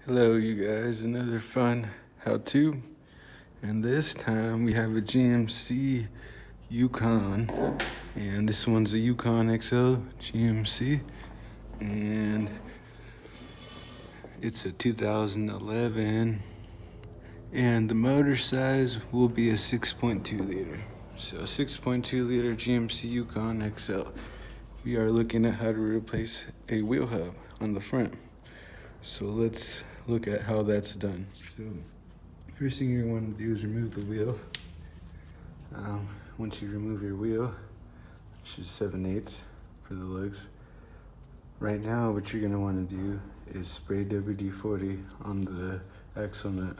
Hello you guys, another fun how-to, and this time we have a GMC Yukon, and this one's a Yukon XL GMC, and it's a 2011, and the motor size will be a 6.2 liter. So 6.2 liter GMC Yukon XL. We are looking at how to replace a wheel hub on the front. So let's look at how that's done. So first thing you're going to want to do is remove the wheel. Once you remove your wheel, which is 7/8 for the lugs. Right now what you're going to want to do is spray WD-40 on the axle nut.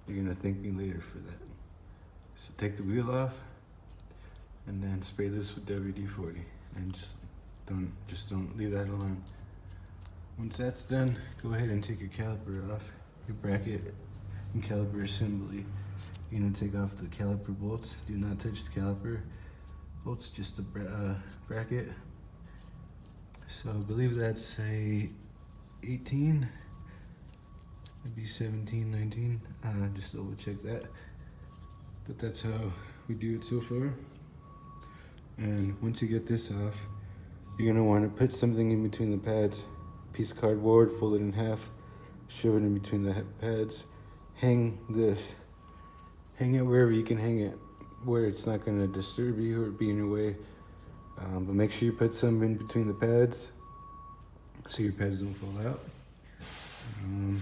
You're going to thank me later for that. So take the wheel off and then spray this with WD-40 and just don't leave that alone. Once that's done, go ahead and take your caliper off, your bracket and caliper assembly. You're gonna take off the caliper bolts. Do not touch the caliper bolts, just the bracket. So I believe that's a 18, maybe 17, 19. Just double check that. But that's how we do it so far. And once you get this off, you're gonna wanna put something in between the pads. Piece of cardboard, fold it in half, shove it in between the pads, hang this. Hang it wherever you can hang it, where it's not going to disturb you or be in your way. But make sure you put some in between the pads so your pads don't fall out. And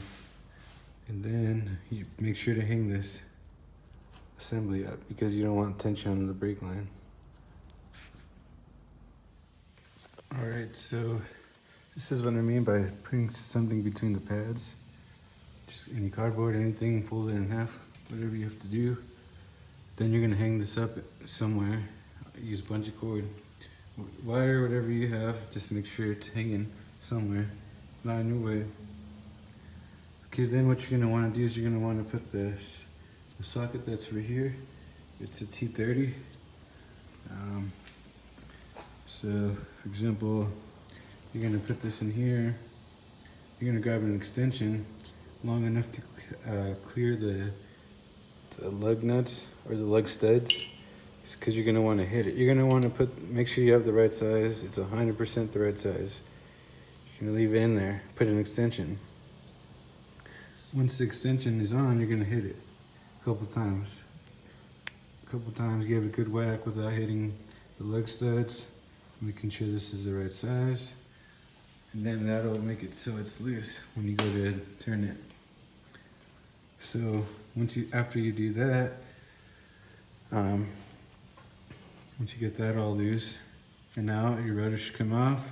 then you make sure to hang this assembly up because you don't want tension on the brake line. Alright, so this is what I mean by putting something between the pads. Just any cardboard, anything, fold it in half, whatever you have to do. Then you're gonna hang this up somewhere. Use a bunch of cord, wire, whatever you have. Just make sure it's hanging somewhere, not in your way. Okay, then what you're gonna wanna do is you're gonna wanna put the socket that's right here. It's a T30. So, for example, you're gonna put this in here. You're gonna grab an extension long enough to clear the lug nuts or the lug studs, because you're gonna want to hit it. You're gonna want to make sure you have the right size. It's 100% the right size. You're gonna leave it in there. Put an extension. Once the extension is on, you're gonna hit it a couple times. Give it a good whack without hitting the lug studs. Making sure this is the right size. And then that'll make it so it's loose when you go to turn it. So after you do that, once you get that all loose, and now your rotor should come off.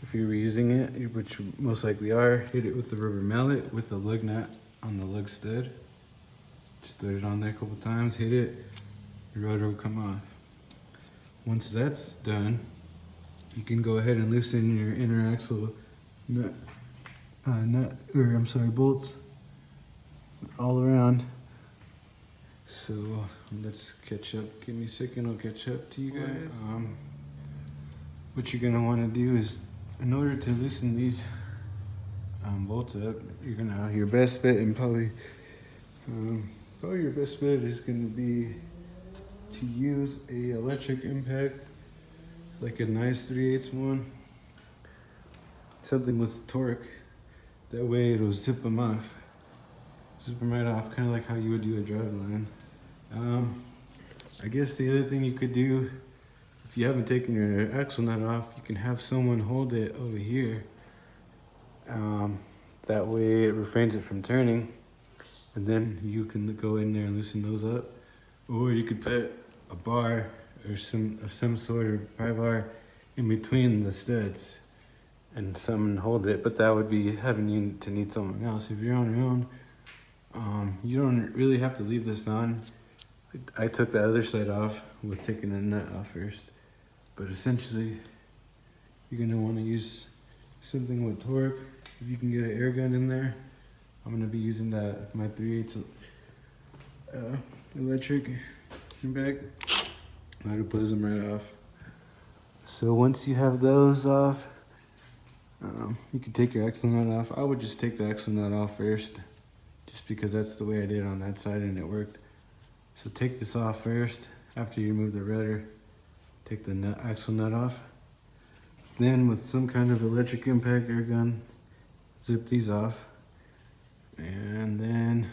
If you're reusing it, which you most likely are, hit it with the rubber mallet with the lug nut on the lug stud. Just throw it on there a couple times, hit it, your rotor will come off. Once that's done, you can go ahead and loosen your inner axle bolts all around. So let's catch up. Give me a second, I'll catch up to you guys. What you're gonna wanna do is, in order to loosen these bolts up, your best bet and probably your best bet is gonna be to use a electric impact, like a nice 3/8 one, something with torque. That way it'll zip them right off, kind of like how you would do a driveline. I guess the other thing you could do, if you haven't taken your axle nut off, you can have someone hold it over here. That way it refrains it from turning, and then you can go in there and loosen those up. Or you could put a bar or some sort of pry bar in between the studs and someone hold it, but that would be having you to need someone else. If you're on your own, you don't really have to leave this on. I took the other side off with taking the nut off first, but essentially you're gonna want to use something with torque. If you can get an air gun in there, I'm gonna be using my 3/8 electric impact. That'll pulls them right off. So once you have those off, You can take your axle nut off. I would just take the axle nut off first, just because that's the way I did on that side and it worked. So take this off first. After you remove the rudder, take the axle nut off. Then with some kind of electric impact air gun, zip these off. And then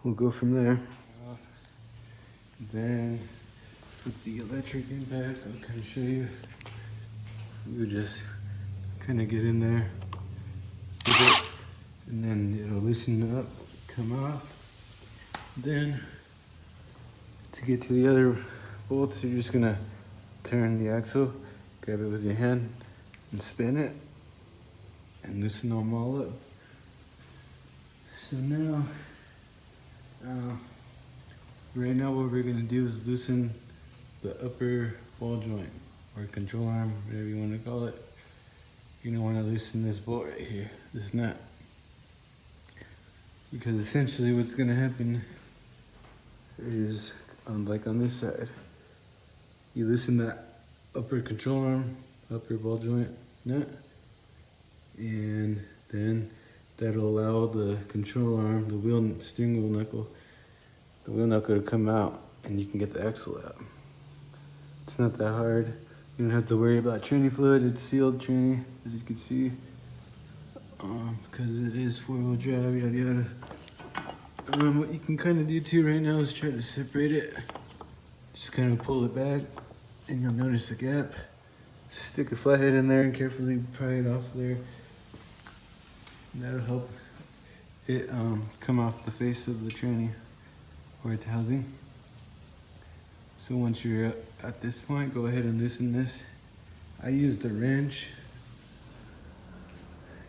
we'll go from there. Then with the electric impact, I'll kind of show you. You just kind of get in there, zip it, and then it'll loosen up, come off. Then to get to the other bolts, you're just gonna turn the axle, grab it with your hand, and spin it, and loosen them all up. So now, right now what we're gonna do is loosen the upper ball joint, or control arm, whatever you wanna call it. You're gonna wanna loosen this bolt right here, this nut. Because essentially what's gonna happen is, like on this side, you loosen that upper control arm, upper ball joint nut, and then that'll allow the control arm, the steering wheel knuckle, to come out, and you can get the axle out. It's not that hard. You don't have to worry about tranny fluid. It's sealed tranny, as you can see, because it is 4-wheel drive, yada yada. What you can kind of do too right now is try to separate it. Just kind of pull it back, and you'll notice a gap. Stick a flathead in there and carefully pry it off there. And that'll help it come off the face of the tranny where it's housing. So once you're at this point, go ahead and loosen this. I used a wrench.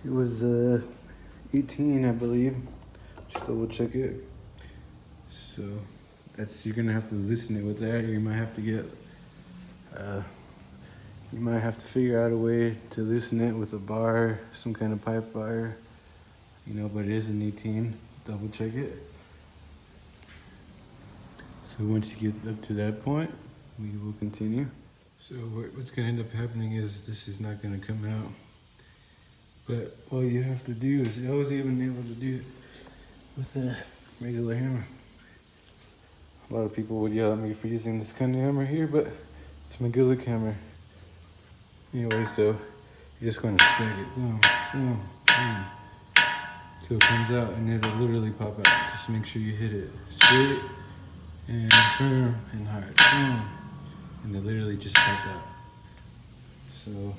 It was 18, I believe. Just double check it. So you're gonna have to loosen it with that. You might have to figure out a way to loosen it with a bar, some kind of pipe bar, but it is an 18. Double check it. So once you get up to that point, we will continue. So what's gonna end up happening is this is not gonna come out. But all you have to do is, I was even able to do it with a regular hammer. A lot of people would yell at me for using this kind of hammer here, but it's my good luck hammer. Anyway, so you're just gonna strike it, boom, boom, boom. So it comes out and it'll literally pop out. Just make sure you hit it straight and firm and hard, boom. And it literally just popped out. So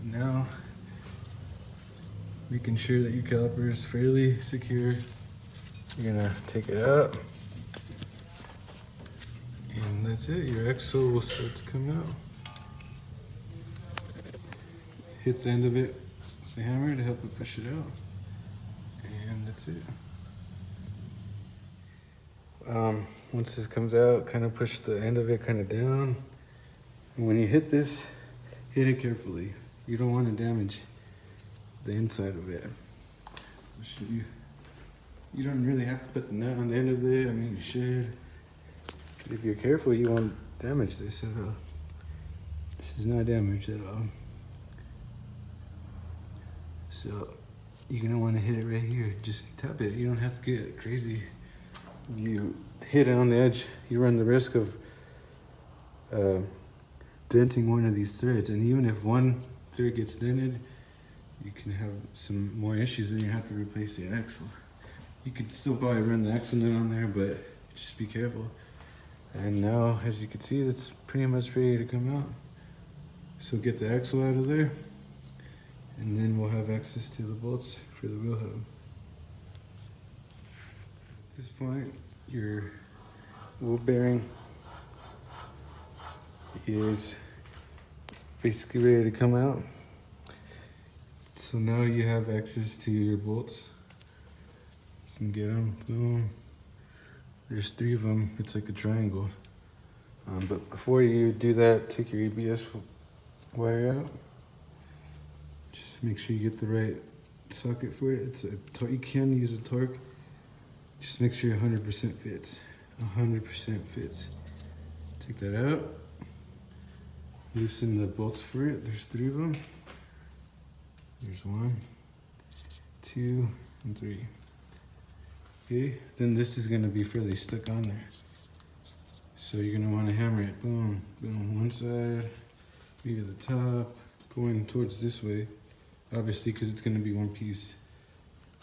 now, making sure that your caliper is fairly secure, you're gonna take it out, and that's it. Your axle will start to come out. Hit the end of it with the hammer to help it push it out, and that's it. Once this comes out, kind of push the end of it kind of down, and when you hit this, hit it carefully. You don't want to damage the inside of it. I'll show you. You don't really have to put the nut on the end of it. I mean, you should. But if you're careful, you won't damage this at all. This is not damaged at all. So you're gonna want to hit it right here. Just tap it. You don't have to get crazy. You hit it on the edge, you run the risk of denting one of these threads. And even if one thread gets dented, you can have some more issues and you have to replace the axle. You could still probably run the axle nut on there, but just be careful. And now, as you can see, it's pretty much ready to come out. So get the axle out of there, and then we'll have access to the bolts for the wheel hub. At this point, your wheel bearing is basically ready to come out. So now you have access to your bolts. You can get them, boom. There's 3 of them, it's like a triangle. But before you do that, take your ABS wire out. Just make sure you get the right socket for it. You can use a torque. Just make sure 100% fits. 100% fits. Take that out. loosen the bolts for it. There's 3 of them. There's 1, 2, and 3. Okay, then this is gonna be fairly stuck on there. So you're gonna wanna hammer it, boom, boom, one side, maybe the top, going towards this way, obviously because it's gonna be one piece.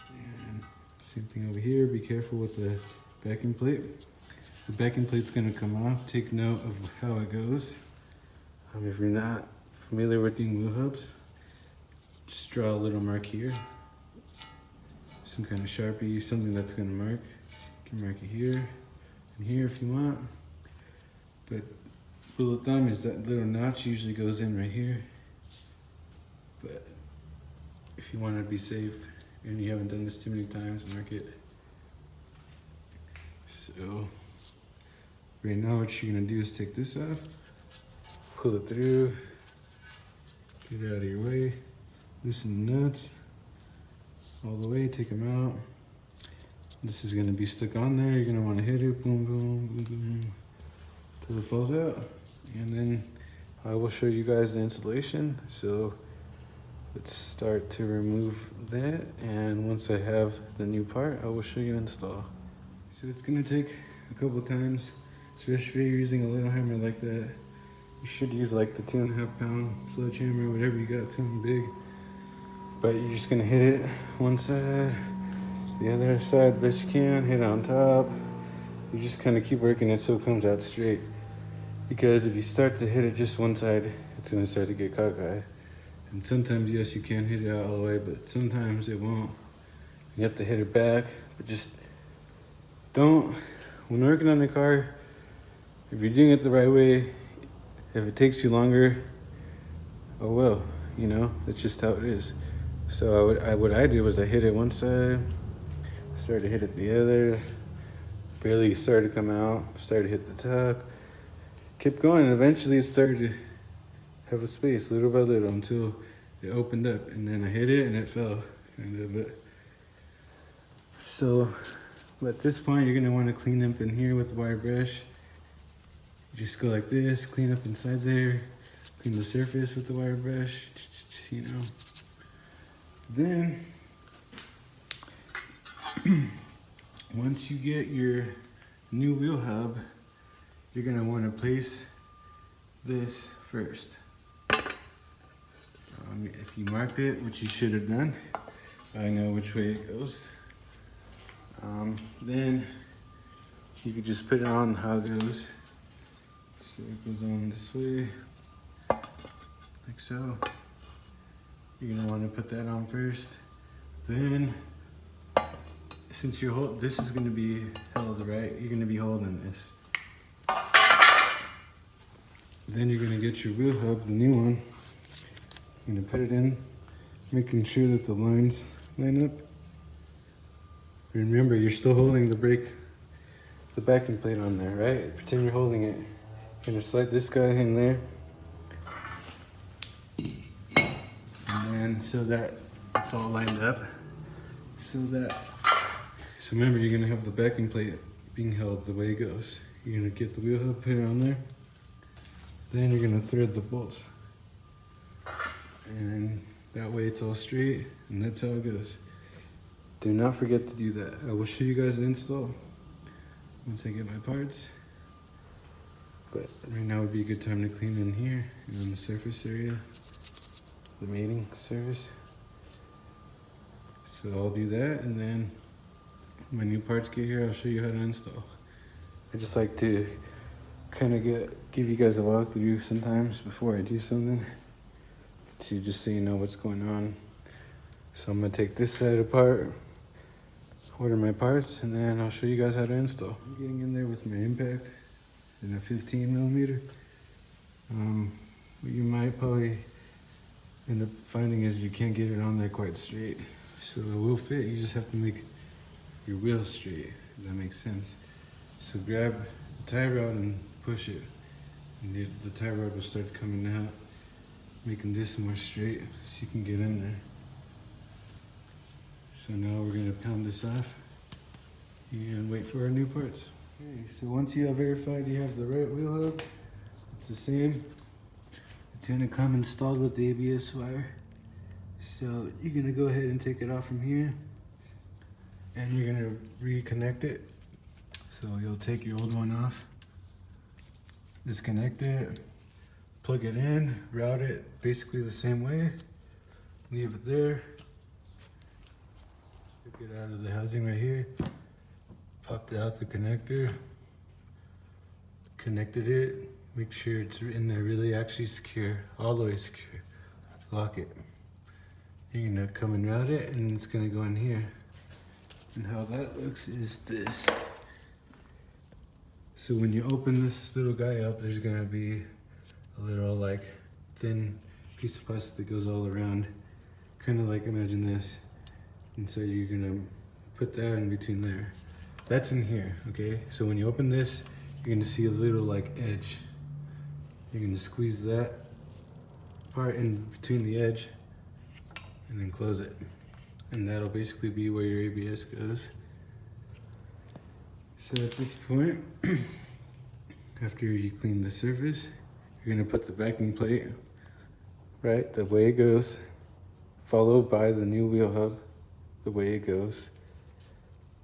And same thing over here, be careful with the backing plate. The backing plate's gonna come off, take note of how it goes. If you're not familiar with doing wheel hubs, just draw a little mark here. Some kind of Sharpie, something that's gonna mark. You can mark it here and here if you want. But rule of thumb is that little notch usually goes in right here. But if you want to be safe and you haven't done this too many times, mark it. So right now what you're gonna do is take this off, pull it through, get it out of your way, loosen the nuts all the way, take them out. This is gonna be stuck on there. You're gonna wanna hit it, boom, boom, boom, boom, till it falls out. And then I will show you guys the installation. So let's start to remove that. And once I have the new part, I will show you install. So it's gonna take a couple of times, especially if you're using a little hammer like that. You should use like the 2.5 pound sledgehammer, whatever you got, something big. But you're just gonna hit it one side, the other side best you can, hit it on top. You just kind of keep working it till it comes out straight. Because if you start to hit it just one side, it's gonna start to get cockeyed. And sometimes, yes, you can hit it out all the way, but sometimes it won't. You have to hit it back, but just don't, when working on the car, if you're doing it the right way, if it takes you longer, oh well, you know, that's just how it is. So what I did was I hit it one side, started to hit it the other, barely started to come out, started to hit the top, kept going, and eventually it started to have a space little by little until it opened up, and then I hit it and it fell, kind of. But so at this point, you're gonna want to clean up in here with the wire brush. Just go like this, clean up inside there, clean the surface with the wire brush, you know. Then, once you get your new wheel hub, you're gonna want to place this first. If you marked it, which you should have done, I know which way it goes. Then you can just put it on how it goes. So it goes on this way, like so. You're gonna want to put that on first. Then, since this is gonna be held right, you're gonna be holding this. Then you're gonna get your wheel hub, the new one. You're gonna put it in, making sure that the lines line up. Remember, you're still holding the brake, the backing plate on there, right? Pretend you're holding it. You're gonna slide this guy in there. And so that it's all lined up. So remember, you're gonna have the backing plate being held the way it goes. You're gonna get the wheel hub, put it on there. Then you're gonna thread the bolts. And that way it's all straight, and that's how it goes. Do not forget to do that. I will show you guys the install once I get my parts. But right now would be a good time to clean in here and on the surface area, the mating surface. So I'll do that, and then when my new parts get here, I'll show you how to install. I just like to kind of give you guys a walkthrough sometimes before I do something, to just so you know what's going on. So I'm gonna take this side apart, order my parts, and then I'll show you guys how to install. I'm getting in there with my impact in a 15mm. What you might probably end up finding is you can't get it on there quite straight. So it will fit, you just have to make your wheel straight, if that makes sense. So grab the tie rod and push it, and the tie rod will start coming out, making this more straight so you can get in there. So now we're gonna pound this off and wait for our new parts. Okay, so once you have verified you have the right wheel hub, it's the same It's gonna come installed with the ABS wire. So you're gonna go ahead and take it off from here, and you're gonna reconnect it. So you'll take your old one off, disconnect it, plug it in, route it basically the same way, leave it there, take it out of the housing right here, popped out the connector, connected it, make sure it's in there really actually secure, all the way secure, lock it. You're gonna come and route it, and it's gonna go in here. And how that looks is this. So when you open this little guy up, there's gonna be a little like thin piece of plastic that goes all around. Kind of like, imagine this. And so you're gonna put that in between there. That's in here, okay? So when you open this, you're gonna see a little like edge. You're gonna squeeze that part in between the edge and then close it. And that'll basically be where your ABS goes. So at this point, after you clean the surface, you're gonna put the backing plate right the way it goes, followed by the new wheel hub the way it goes.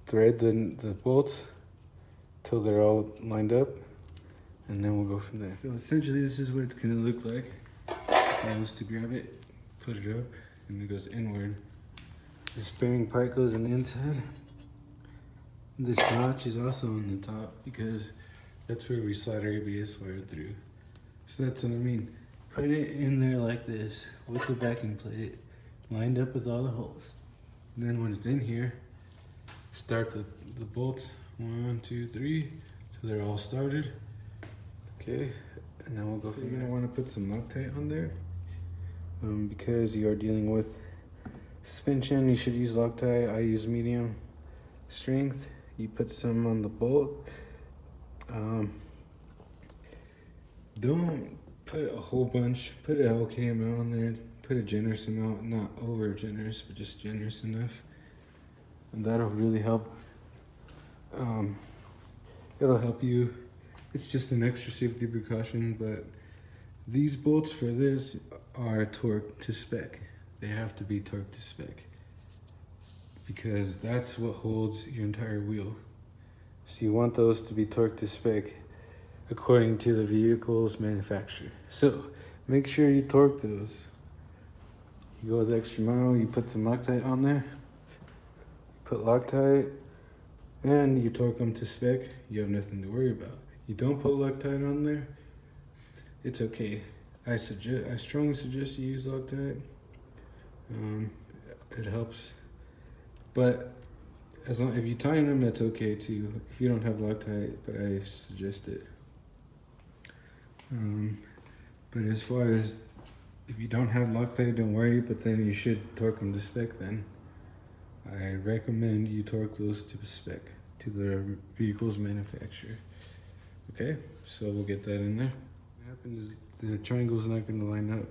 Thread the bolts till they're all lined up, and then we'll go from there. So essentially this is what it's gonna look like. I was to grab it, put it up, and it goes inward. This bearing part goes on the inside. This notch is also on the top because that's where we slide our ABS wire through. So that's what I mean. Put it in there like this with the backing plate lined up with all the holes. And then when it's in here, start the bolts 1, 2, 3 so they're all started. Okay, and then we'll go from there. You're gonna want to put some Loctite on there because you are dealing with suspension. You should use Loctite. I use medium strength. You put some on the bolt. Don't put a whole bunch. Put an okay amount on there. Put a generous amount, not over generous, but just generous enough. And that'll really help. It'll help you. It's just an extra safety precaution, but these bolts for this are torqued to spec. They have to be torqued to spec because that's what holds your entire wheel. So you want those to be torqued to spec according to the vehicle's manufacturer. So make sure you torque those. You go the extra mile, you put some Loctite on there, put Loctite, and you torque them to spec, you have nothing to worry about. You don't put Loctite on there, it's okay. I strongly suggest you use Loctite. It helps, but as long if you tighten them, that's okay too. If you don't have Loctite, but I suggest it. But as far as if you don't have Loctite, don't worry. But then you should torque them to spec. Then I recommend you torque those to spec to the vehicle's manufacturer. Okay, so we'll get that in there. What happens is the triangle's not going to line up.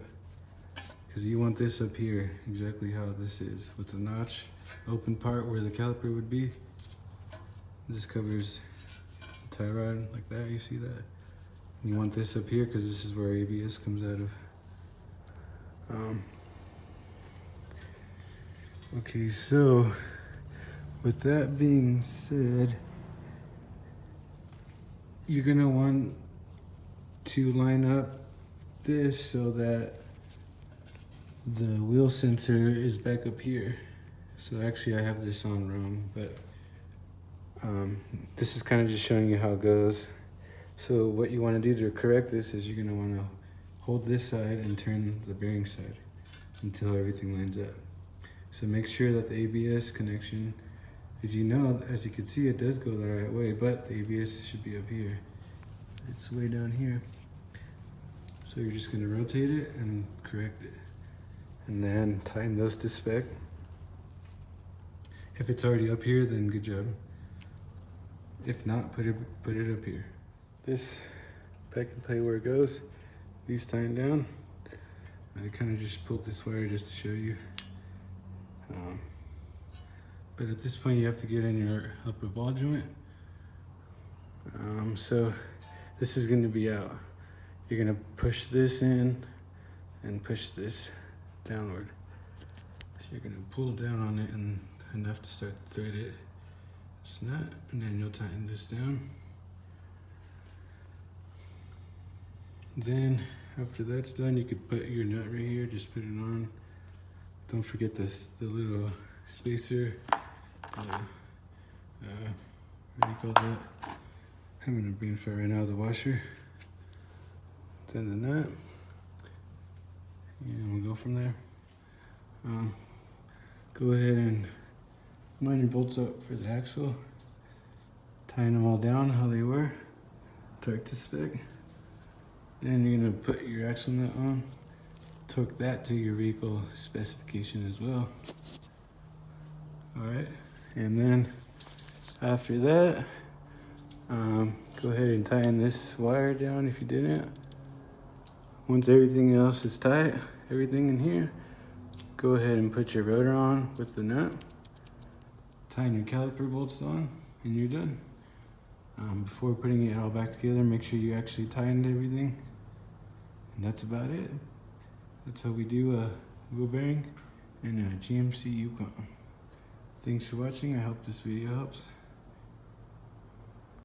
Because you want this up here, exactly how this is, with the notch, open part where the caliper would be. This covers the tie rod like that, you see that? You want this up here because this is where ABS comes out of. Okay, so with that being said, you're gonna want to line up this so that the wheel sensor is back up here. So actually I have this on wrong, but this is kind of just showing you how it goes. So what you want to do to correct this is you're going to want to hold this side and turn the bearing side until everything lines up. So make sure that the ABS connection, as you know, as you can see, it does go the right way, but the ABS should be up here. It's way down here. So you're just going to rotate it and correct it. And then tighten those to spec. If it's already up here, then good job. If not, put it up here. This back and play where it goes. These tying down. I kind of just pulled this wire just to show you. But at this point, you have to get in your upper ball joint. So this is going to be out. You're going to push this in and push this downward. So you're gonna pull down on it and enough to start to thread it. Snap, and then you'll tighten this down. Then after that's done, you could put your nut right here, just put it on. Don't forget the little spacer. What do you call that? I'm gonna bring it right out of the washer. Then the nut. And we'll go from there. Go ahead and line your bolts up for the axle. Tying them all down how they were. Torque to spec. Then you're gonna put your axle nut on. Torque that to your vehicle specification as well. Alright, and then after that, go ahead and tighten this wire down if you didn't. Once everything else is tight, everything in here, go ahead and put your rotor on with the nut. Tighten your caliper bolts on, and you're done. Before putting it all back together, make sure you actually tightened everything. And that's about it. That's how we do a wheel bearing in a GMC Yukon. Thanks for watching. I hope this video helps.